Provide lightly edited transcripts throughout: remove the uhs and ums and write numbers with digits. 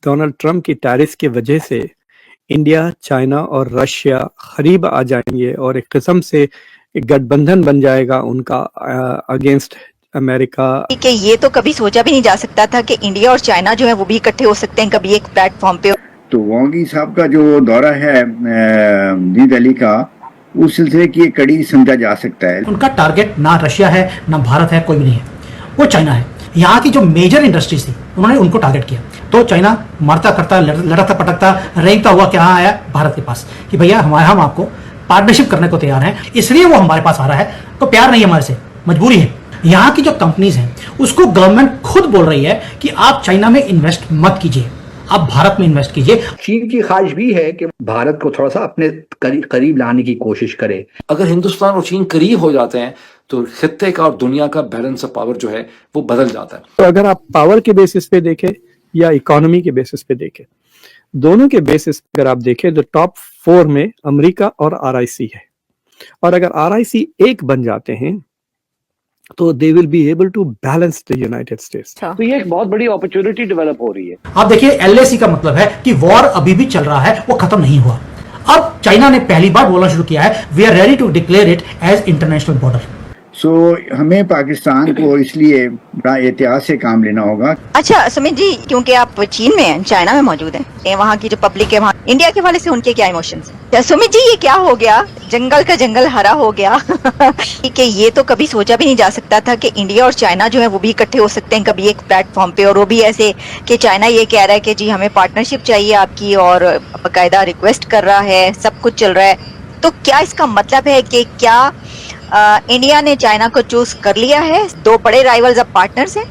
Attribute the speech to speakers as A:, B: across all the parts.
A: Donald Trump की tariff की वजह से इंडिया, चाइना और रशिया करीब आ जाएंगे और एक किस्म से एक गठबंधन बन जाएगा उनका अगेंस्ट अमेरिका।
B: कि ये तो कभी सोचा भी नहीं जा सकता था कि इंडिया और चाइना जो है वो भी इकट्ठे हो सकते हैं कभी एक प्लेटफॉर्म पे।
C: तो वांगी साहब का जो दौरा है न्यू दिल्ली का, उस सिलसिले की एक कड़ी समझा जा सकता है।
D: उनका टारगेट ना रशिया है ना भारत है, कोई भी नहीं है, वो चाइना है। यहाँ की जो मेजर इंडस्ट्रीज थी उन्होंने उनको टारगेट किया, तो चाइना मरता करता लड़कता पटकता रेंगता हुआ क्या आया भारत के पास कि भैया हम आपको पार्टनरशिप करने को तैयार हैं, इसलिए वो हमारे पास आ रहा है। तो प्यार नहीं हमारे से, मजबूरी है। यहाँ की जो कंपनीज हैं उसको गवर्नमेंट खुद बोल रही है कि आप चाइना में इन्वेस्ट मत कीजिए, आप भारत में इन्वेस्ट कीजिए।
E: चीन की ख्वाहिश भी है कि भारत को थोड़ा सा अपने करीब लाने की कोशिश करे।
F: अगर हिंदुस्तान और चीन करीब हो जाते हैं तो खित्ते का और दुनिया का बैलेंस ऑफ पावर जो है वो बदल जाता है।
A: तो अगर आप पावर के बेसिस पे देखें या इकोनॉमी के बेसिस पे देखें, दोनों के बेसिस पे अगर आप देखें तो टॉप 4 में अमेरिका और आरआईसी है, और अगर आरआईसी एक बन जाते हैं तो they will be able to balance the United States.
G: तो ये एक बहुत बड़ी अपॉर्चुनिटी डेवलप हो रही है।
D: आप देखिए एलएसी का मतलब है कि वॉर अभी भी चल रहा है, वो खत्म नहीं हुआ। अब चाइना ने पहली बार बोलना शुरू किया है, we are ready to declare it as international border.
C: So हमें पाकिस्तान को इसलिए बड़ा एहतियात से काम लेना होगा।
B: अच्छा सुमित जी, क्योंकि आप चीन में हैं, चाइना में मौजूद हैं, वहाँ की जो पब्लिक है, वहाँ इंडिया के वाले से उनके क्या इमोशंस हैं? सुमित जी, ये क्या हो गया, जंगल का जंगल हरा हो गया कि ये तो कभी सोचा भी नहीं जा सकता था कि इंडिया और चाइना जो है वो भी इकट्ठे हो सकते हैं कभी एक प्लेटफॉर्म पे, और वो भी ऐसे कि चाइना ये कह रहा है कि जी हमें पार्टनरशिप चाहिए आपकी, और बाकायदा रिक्वेस्ट कर रहा है, सब कुछ चल रहा है। तो क्या इसका मतलब है कि क्या इंडिया ने चाइना को चूज कर लिया है? दो बड़े राइवल्स अब पार्टनर्स हैं।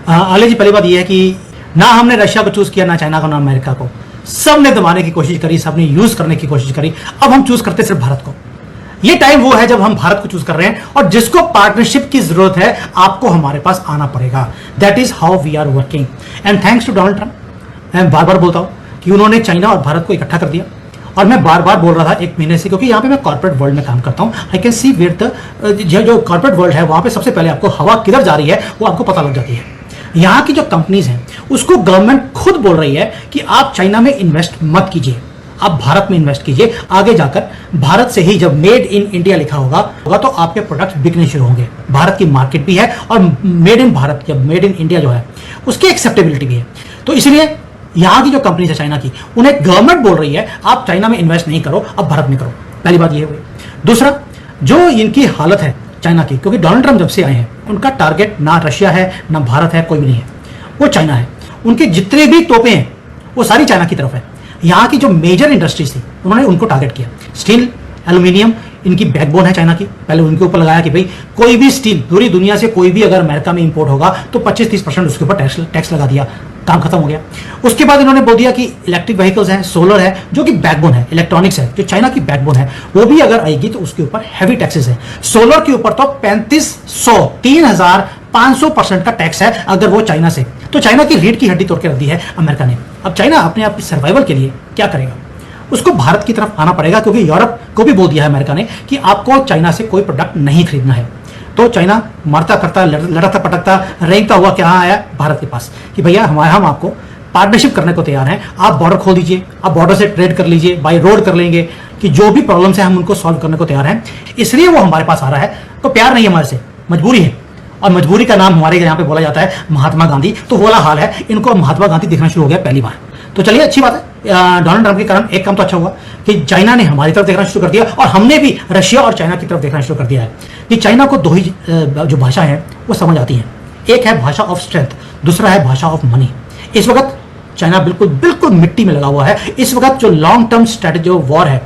D: आले जी, पहली बात यह है कि ना हमने रशिया को चूज किया, ना चाइना को, ना अमेरिका को। सबने दबाने की कोशिश करी, सबने यूज करने की कोशिश करी। अब हम चूज करते सिर्फ भारत को। ये टाइम वो है जब हम भारत को चूज कर रहे हैं, और जिसको पार्टनरशिप की जरूरत है आपको हमारे पास आना पड़ेगा। That is how we are working, and thanks to Donald Trump. मैं बार बार बोलता हूं कि उन्होंने चाइना और भारत को इकट्ठा कर दिया, और मैं बार बार बोल रहा था एक महीने से, क्योंकि यहाँ पे मैं कॉर्पोरेट वर्ल्ड में काम करता हूँ। I can see where the जो कॉर्पोरेट वर्ल्ड है वहाँ पे सबसे पहले आपको हवा किधर जा रही है वो आपको पता लग जाती है। यहाँ की जो कंपनीज हैं उसको गवर्नमेंट खुद बोल रही है कि आप चाइना में इन्वेस्ट मत कीजिए, आप भारत में इन्वेस्ट कीजिए। आगे जाकर भारत से ही जब मेड इन इंडिया लिखा होगा तो आपके प्रोडक्ट बिकने शुरू होंगे। भारत की मार्केट भी है, और मेड इन भारत या मेड इन इंडिया जो है उसकी एक्सेप्टेबिलिटी भी है। तो इसलिए यहाँ की जो कंपनीज है चाइना की, उन्हें गवर्नमेंट बोल रही है आप चाइना में इन्वेस्ट नहीं करो, अब भारत में करो। पहली बात ये हुई। दूसरा, जो इनकी हालत है चाइना की, क्योंकि डोनाल्ड ट्रंप जब से आए हैं उनका टारगेट ना रशिया है ना भारत है, कोई भी नहीं है, वो चाइना है। उनके जितने भी तोपे हैं वो सारी चाइना की तरफ है। यहाँ की जो मेजर इंडस्ट्रीज थी उन्होंने उनको टारगेट किया। स्टील, एल्यूमिनियम इनकी बैकबोन है चाइना की। पहले उनके ऊपर लगाया कि भाई कोई भी स्टील पूरी दुनिया से कोई भी अगर अमेरिका में इंपोर्ट होगा तो 25-30% उसके ऊपर टैक्स लगा दिया, काम खत्म हो गया। उसके बाद इन्होंने बोल दिया कि इलेक्ट्रिक व्हीकल्स हैं, सोलर है, जो कि बैकबोन है, इलेक्ट्रॉनिक्स है, जो चाइना की बैकबोन है, वो भी अगर आएगी तो उसके ऊपर हैवी टैक्सेस है। सोलर के ऊपर तो 3500 का टैक्स है अगर वो चाइना से। तो चाइना की रीढ़ की हड्डी तोड़ के रख दी है अमेरिका ने। अब चाइना अपने आप की सर्वाइवल के लिए क्या करेगा? उसको भारत की तरफ आना पड़ेगा, क्योंकि यूरोप को भी बोल दिया है अमेरिका ने कि आपको चाइना से कोई प्रोडक्ट नहीं खरीदना है। तो चाइना मरता करता लड़कता पटकता रेंगता हुआ क्या आया भारत के पास कि भैया हम आपको पार्टनरशिप करने को तैयार हैं, आप बॉर्डर खोल दीजिए, आप बॉर्डर से ट्रेड कर लीजिए, बाय रोड कर लेंगे, कि जो भी प्रॉब्लम्स हैं हम उनको सॉल्व करने को तैयार हैं, इसलिए वो हमारे पास आ रहा है। तो प्यार नहीं हमारे से, मजबूरी है। और मजबूरी का नाम हमारे यहाँ पे बोला जाता है महात्मा गांधी। तो वो वाला हाल है, इनको महात्मा गांधी दिखना शुरू हो गया पहली बार। तो चलिए, अच्छी बात है। डोनाल्ड ट्रंप के कारण एक काम तो अच्छा हुआ कि चाइना ने हमारी तरफ देखना शुरू कर दिया, और हमने भी रशिया और चाइना की तरफ देखना शुरू कर दिया है कि चाइना को दो ही जो भाषा है वो समझ आती है। एक है भाषा ऑफ स्ट्रेंथ, दूसरा है भाषा ऑफ मनी। इस वक्त चाइना बिल्कुल मिट्टी में लगा हुआ है। इस वक्त जो लॉन्ग टर्म स्ट्रेटेजी वॉर है,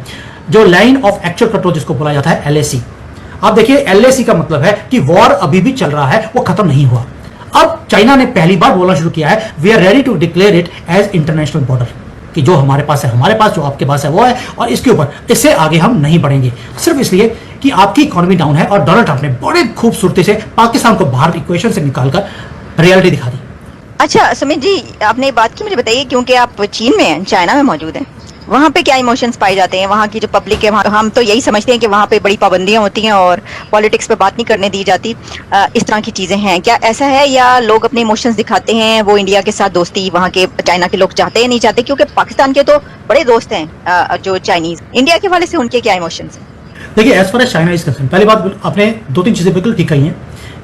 D: जो लाइन ऑफ एक्चुअल कंट्रोल जिसको बोला जाता है LAC, आप देखिए LAC का मतलब है कि वॉर अभी भी चल रहा है, वो खत्म नहीं हुआ। अब चाइना ने पहली बार बोलना शुरू किया है, we are ready to declare it as international border, कि जो हमारे पास है हमारे पास, जो आपके पास है वो है, और इसके ऊपर इससे आगे हम नहीं बढ़ेंगे, सिर्फ इसलिए कि आपकी इकोनॉमी डाउन है। और डोनाल्ड ट्रंप ने बड़े खूबसूरती से पाकिस्तान को बाहर इक्वेशन से निकालकर रियलिटी दिखा दी।
B: अच्छा सुमित जी, आपने बात की, मुझे बताइए, क्योंकि आप चीन में हैं, चाइना में मौजूद हैं, वहाँ पे क्या इमोशंस पाए जाते हैं? वहाँ की जो पब्लिक है, हम तो यही समझते हैं कि वहाँ पे बड़ी पाबंदियां होती हैं और पॉलिटिक्स पे बात नहीं करने दी जाती। इस तरह की चीजें हैं क्या? ऐसा है या लोग अपने इमोशंस दिखाते हैं? वो इंडिया के साथ दोस्ती वहाँ के चाइना के लोग चाहते हैं नहीं चाहते? क्योंकि पाकिस्तान के तो बड़े दोस्त हैं जो चाइनीज। इंडिया के वाले से उनके क्या इमोशंस हैं?
D: देखिए, as far as China is concern, पहली बात आपने 2-3 चीजें बिल्कुल ठीक कही हैं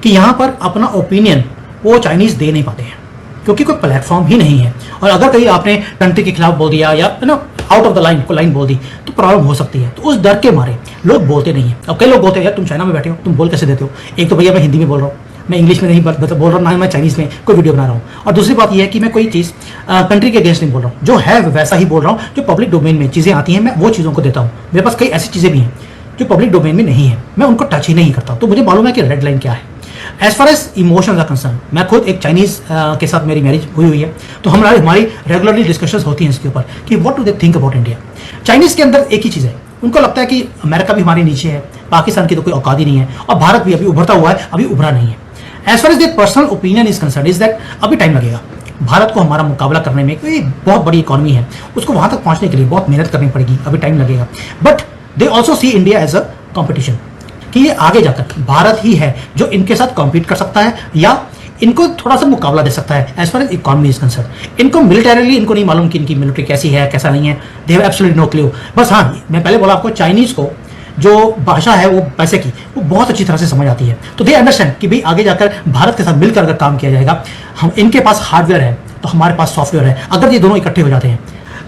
D: कि यहाँ पर अपना ओपिनियन वो चाइनीज दे नहीं पाते हैं क्योंकि कोई प्लेटफॉर्म ही नहीं है। और अगर कहीं आपने कंट्री के खिलाफ बोल दिया या आउट ऑफ द लाइन को लाइन बोल दी तो प्रॉब्लम हो सकती है। तो उस डर के मारे लोग बोलते नहीं है। अब कई लोग बोलते हैं यार तुम चाइना में बैठे हो, तुम बोल कैसे देते हो? एक तो भैया मैं हिंदी में बोल रहा हूँ, मैं इंग्लिश में नहीं बोल रहा हूँ, ना मैं चाइनीज में कोई वीडियो बना रहा हूँ। और दूसरी बात यह है कि मैं कोई चीज़ कंट्री के अगेंस्ट नहीं बोल रहा हूँ, जो है वैसा ही बोल रहा हूँ। जो पब्लिक डोमेन में चीज़ें आती हैं मैं वो चीज़ों को देता हूँ। मेरे पास कई ऐसी चीज़ें भी हैं जो पब्लिक डोमेन में नहीं है, मैं उनको टच ही नहीं करता। तो मुझे मालूम है कि रेड लाइन क्या है। As far as emotions are concern, मैं खुद एक चाइनीज के साथ मेरी मैरिज हुई है, तो हमारी रेगुलरली डिस्कशंस होती हैं इसके ऊपर कि what do they think about India. Chinese के अंदर एक ही चीज़ है, उनको लगता है कि अमेरिका भी हमारे नीचे है, पाकिस्तान की तो कोई औकात ही नहीं है, और भारत भी अभी उभरता हुआ है, अभी उभरा नहीं है। As far as their personal opinion is concern is that अभी टाइम लगेगा भारत को हमारा मुकाबला करने में। कोई बहुत बड़ी इकॉनमी है, उसको वहां तक पहुंचने के लिए बहुत मेहनत करनी पड़ेगी, अभी टाइम लगेगा। But they also see India as a competition, कि ये आगे जाकर भारत ही है जो इनके साथ कॉम्पीट कर सकता है या इनको थोड़ा सा मुकाबला दे सकता है as far as economy is concern. इनको मिलिटरीली इनको नहीं मालूम कि इनकी मिलिट्री कैसी है कैसा नहीं है, they have absolutely no clue. बस हाँ, मैं पहले बोला आपको, चाइनीज को जो भाषा है वो पैसे की वो बहुत अच्छी तरह से समझ आती है। तो दे अंडरस्टैंड कि भाई आगे जाकर भारत के साथ मिलकर अगर काम किया जाएगा, हम इनके पास हार्डवेयर है तो हमारे पास सॉफ्टवेयर है, अगर ये दोनों इकट्ठे हो जाते हैं।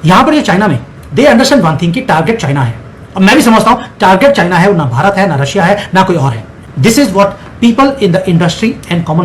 D: यहाँ पर जो चाइना में दे अंडरस्टैंड वन थिंग कि टारगेट चाइना है, और मैं भी समझता हूँ टारगेट चाइना है, ना भारत है, ना रशिया है, ना कोई और है। This is what people in the industry and common